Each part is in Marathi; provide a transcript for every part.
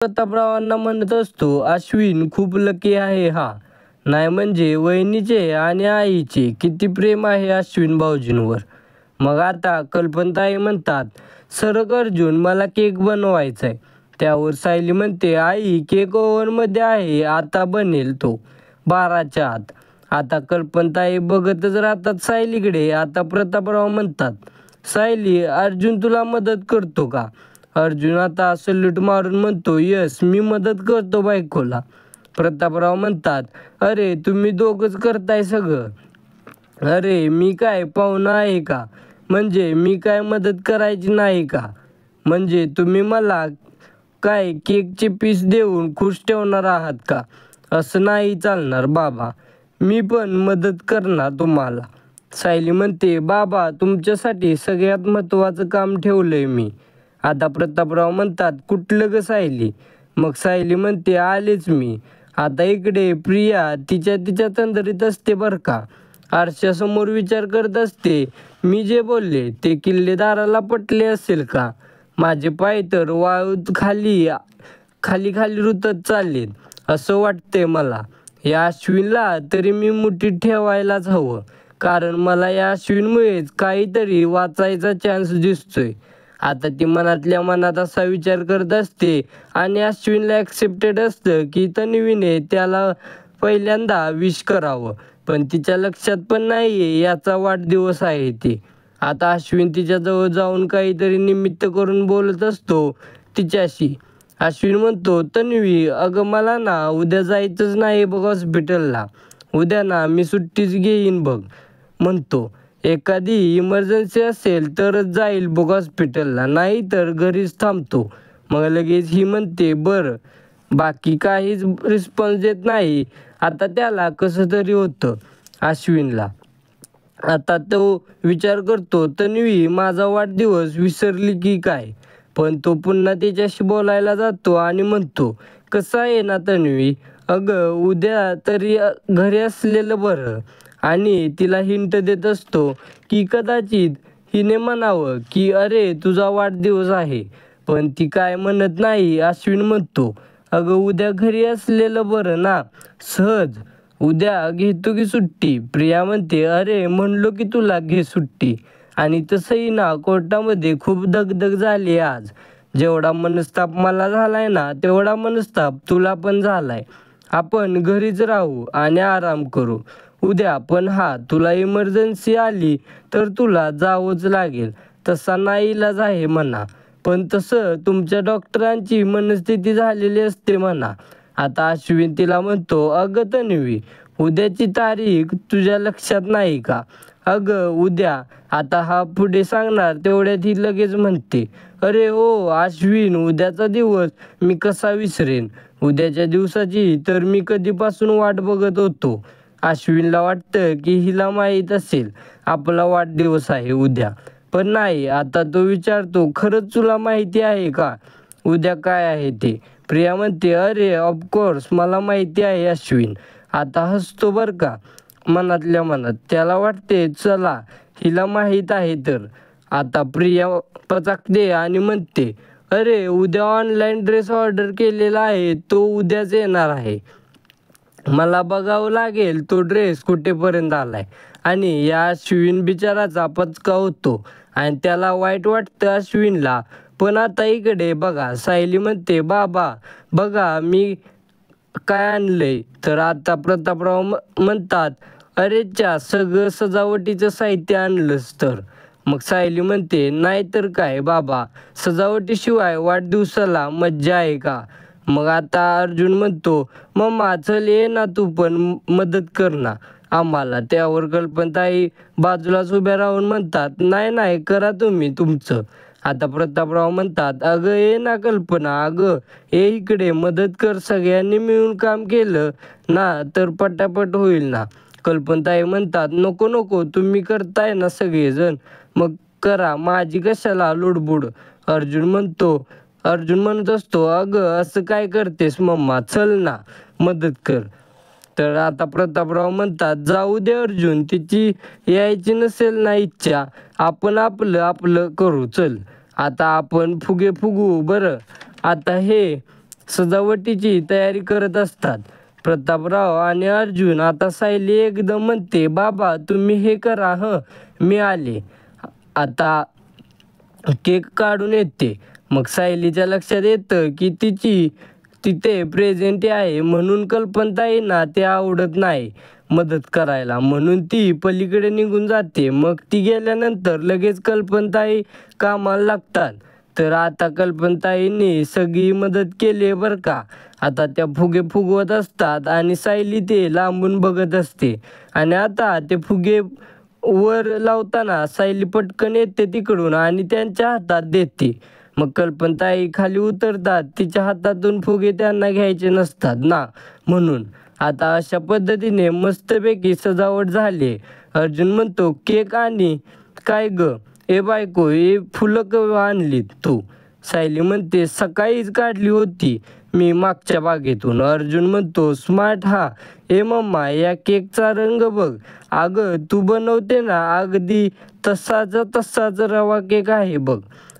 प्रतापरावांना म्हणत असतो, अश्विन खूप लकी आहे हा. नाही म्हणजे वहिनीचे आणि आईचे किती प्रेम आहे अश्विन भाऊजींवर. मग आता कल्पनाताई म्हणतात, सरक अर्जुन, मला केक बनवायचाय. त्यावर सायली म्हणते, आई केक ओव्हनमध्ये आहे, आता बनेल तो 12च्या आत. आता कल्पनाताई बघतच राहतात सायलीकडे. आता प्रतापराव म्हणतात, सायली अर्जुन तुला मदत करतो का? अर्जुन आता सल्यूट मारून म्हणतो, यस मी मदत करतो बायकोला. प्रतापराव म्हणतात, अरे तुम्ही दोघंच करताय सगळं. अरे मी काय पाहुणा आहे का? म्हणजे मी काय मदत करायची नाही का? म्हणजे तुम्ही मला काय केकचे पीस देऊन खुश ठेवणार आहात का? असं नाही चालणार बाबा, मी पण मदत करणार तुम्हाला. सायली म्हणते, बाबा तुमच्यासाठी सगळ्यात महत्त्वाचं काम ठेवलंय मी. आता प्रतापराव म्हणतात, कुठलं ग सायली? मग सायली म्हणते, आलेच मी. आता इकडे प्रिया तिच्या तंद्रीत असते बरं का. आरशासमोर विचार करत असते, मी जे बोलले ते किल्लेदाराला पटले असेल का? माझे पाय तर वाळूत खाली खाली रुतत चाललेत असं वाटतंय मला. या अश्विनला तरी मी मुठीत ठेवायलाच हवं, कारण मला या अश्विनमुळेच काहीतरी वाचायचा चान्स दिसतोय. आता ती मनातल्या मनात असा विचार करत असते आणि अश्विनला ॲक्सेप्टेड असतं की तन्वीने त्याला पहिल्यांदा विश करावं, पण तिच्या लक्षात पण नाहीये याचा वाढदिवस आहे ते. आता अश्विन तिच्याजवळ जाऊन काहीतरी निमित्त करून बोलत असतो तिच्याशी. अश्विन म्हणतो, तन्वी अगं मला ना उद्या जायचंच नाही बघ हॉस्पिटलला. उद्या ना मी सुट्टीच घेईन बघ म्हणतो. एखादी इमर्जन्सी असेल तरच जाईल बघ हॉस्पिटलला, नाही तर घरीच थांबतो. मग लगेच ही म्हणते, बरं. बाकी काहीच रिस्पॉन्स देत नाही. आता त्याला कसं तरी होतं अश्विनला. आता तो विचार करतो, तन्वी माझा वाढदिवस विसरली की काय? पण तो पुन्हा तिच्याशी बोलायला जातो आणि म्हणतो, कसं आहे ना तन्वी, अगं उद्या तरी घरी असलेलं बरं. आणि तिला हिंट देत असतो की कदाचित हिने म्हणावं की अरे तुझा वाढदिवस आहे, पण ती काय म्हणत नाही. अश्विन म्हणतो, अगं उद्या घरी असलेलं बरं ना, सहज उद्या घेतो की सुट्टी. प्रिया म्हणते, अरे म्हणलो की तुला घे सुट्टी. आणि तसंही ना कोर्टामध्ये खूप दगदग झाली आज. जेवढा मनस्ताप मला झालाय ना तेवढा मनस्ताप तुला पण झालाय. आपण घरीच राहू आणि आराम करू उद्या. पण हा तुला इमर्जन्सी आली तर तुला जावंच लागेल, तसा नाईलाज आहे म्हणा. पण तसं तुमच्या डॉक्टरांची मनस्थिती झालेली असते म्हणा. आता अश्विन तिला म्हणतो, अगं तन्वी उद्याची तारीख तुझ्या लक्षात नाही का? अगं उद्या. आता हा पुढे सांगणार तेवढ्यात ही लगेच म्हणते, अरे हो अश्विन, उद्याचा दिवस मी कसा विसरेन. उद्याच्या दिवसाची तर मी कधीपासून वाट बघत होतो. अश्विनला वाटतं की हिला माहीत असेल आपला वाढदिवस आहे उद्या, पण नाही. आता तो विचारतो, खरंच तुला माहिती आहे का उद्या काय आहे ते? प्रिया म्हणते, अरे ऑफकोर्स मला माहिती आहे अश्विन. आता हसतो बरं का मनातल्या मनात. त्याला वाटते चला हिला माहीत आहे तर. आता प्रिया पचाकते आणि म्हणते, अरे उद्या ऑनलाईन ड्रेस ऑर्डर केलेला आहे, तो उद्याच येणार आहे. मला बघावं लागेल तो ड्रेस कुठेपर्यंत आलाय. आणि या अश्विन बिचाराचा पचका होतो आणि त्याला वाईट वाटतं अश्विनला. पण आता इकडे बघा सायली म्हणते, बाबा बघा मी काय आणलंय. तर आता प्रतापराव म्हणतात, अरे च्या सगळं सजावटीचं साहित्य आणलंस तर? मग सायली म्हणते, नाही तर काय बाबा, सजावटीशिवाय वाढदिवसाला मज्जा आहे का? मग आता अर्जुन म्हणतो, मम्मा चल ये ना तू पण मदत कर ना आम्हाला. त्यावर कल्पनाताई बाजूलाच उभ्या राहून म्हणतात, नाही नाही करा तुम्ही तुमचं. आता प्रतापराव म्हणतात, अगं ये ना कल्पना, अगं ये इकडे मदत कर. सगळ्यांनी मिळून काम केलं ना तर पटापट होईल ना. कल्पनाताई म्हणतात, नको नको, तुम्ही करताय ना सगळेजण, मग करा, माझी कशाला लुडबुड. अर्जुन म्हणत असतो, अगं असं काय करतेस मम्मा, चल ना मदत कर. तर आता प्रतापराव म्हणतात, जाऊ दे अर्जुन, तिची यायची नसेल ना इच्छा, आपण आपलं आपलं करू चल. आता आपण फुगे फुगू बरं. आता हे सजावटीची तयारी करत असतात. प्रतापराव आणि अर्जुन. आता सायली एकदम म्हणते, बाबा तुम्ही हे करा मी आले. आता केक काढून येते. मग सायलीच्या लक्षात येतं की तिथे प्रेझेंट आहे म्हणून कल्पनाताईंना ते आवडत नाही मदत करायला, म्हणून ती पलीकडे निघून जाते. मग ती गेल्यानंतर लगेच कल्पनाताई कामाला लागतात. तर आता कल्पनाताईंनी सगळी मदत केली बरं का. आता त्या फुगे फुगवत असतात आणि सायली ते लांबून बघत असते. आणि आता ते फुगे वर लावताना सायली पटकन येते तिकडून आणि त्यांच्या हातात देते. मग कल्पनाताई खाली उतरतात. तिच्या हातातून फुगे त्यांना घ्यायचे नसतात ना, म्हणून. आता अशा पद्धतीने मस्तपैकी सजावट झाली. अर्जुन म्हणतो, केक आणि काय ग ए बायको, हे फुलं आणलीत तू? सायली म्हणते, सकाळीच काढली होती मी मागच्या बागेतून. अर्जुन म्हणतो, स्मार्ट ए मम्मा, या केकचा रंग बघ. अगं तू बनवते ना अगदी तसाच रवा केक आहे बघ.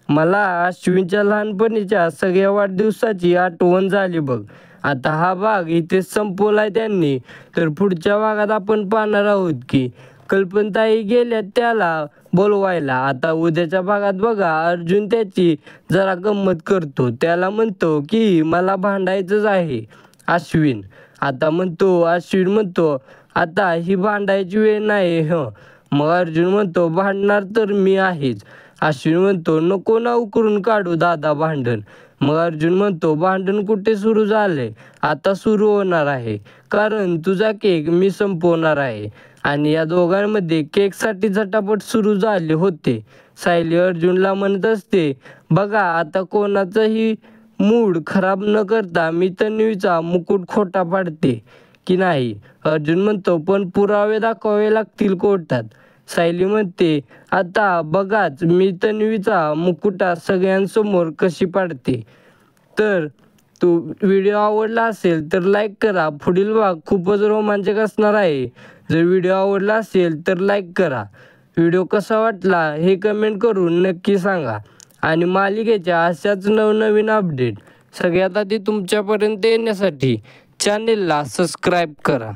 मला अश्विनच्या लहानपणीच्या सगळ्या वाढदिवसाची आठवण झाली बघ. आता हा भाग इथे संपवलाय त्यांनी. तर पुढच्या भागात आपण पाहणार आहोत की कल्पनाताई गेल्या त्याला बोलवायला. आता उद्याच्या भागात बघा, अर्जुन त्याची जरा गंमत करतो. त्याला म्हणतो की मला भांडायचंच आहे अश्विन. अश्विन म्हणतो, आता ही भांडायची वेळ नाही मग अर्जुन म्हणतो, भांडणार तर मी आहेच. अश्विन म्हणतो, नको ना उकरून काढू दादा भांडण. मग अर्जुन म्हणतो, भांडण कुठे सुरू झाले, आता सुरू होणार आहे, कारण तुझा केक मी संपवणार आहे. आणि या दोघांमध्ये केकसाठी झटापट सुरू झाले होते. सायली अर्जुनला म्हणत असते, बघा आता कोणाचाही मूड खराब न करता मी तन्वीचा मुकुट खोटा पाडते की नाही. अर्जुन म्हणतो, पण पुरावे दाखवावे लागतील कोर्टात. सायली म्हणते, आता बघाच मी तन्वीचा मुकुटा सगळ्यांसमोर कशी पाडते. तर व्हिडिओ आवडला असेल तर लाईक करा. पुढील भाग खूपच रोमांचक असणार आहे. जर व्हिडिओ आवडला असेल तर लाईक करा. व्हिडिओ कसा वाटला हे कमेंट करून नक्की सांगा. आणि मालिकेच्या अशाच नवनवीन अपडेट सगळ्यात आधी तुमच्यापर्यंत येण्यासाठी चॅनेलला सबस्क्राईब करा.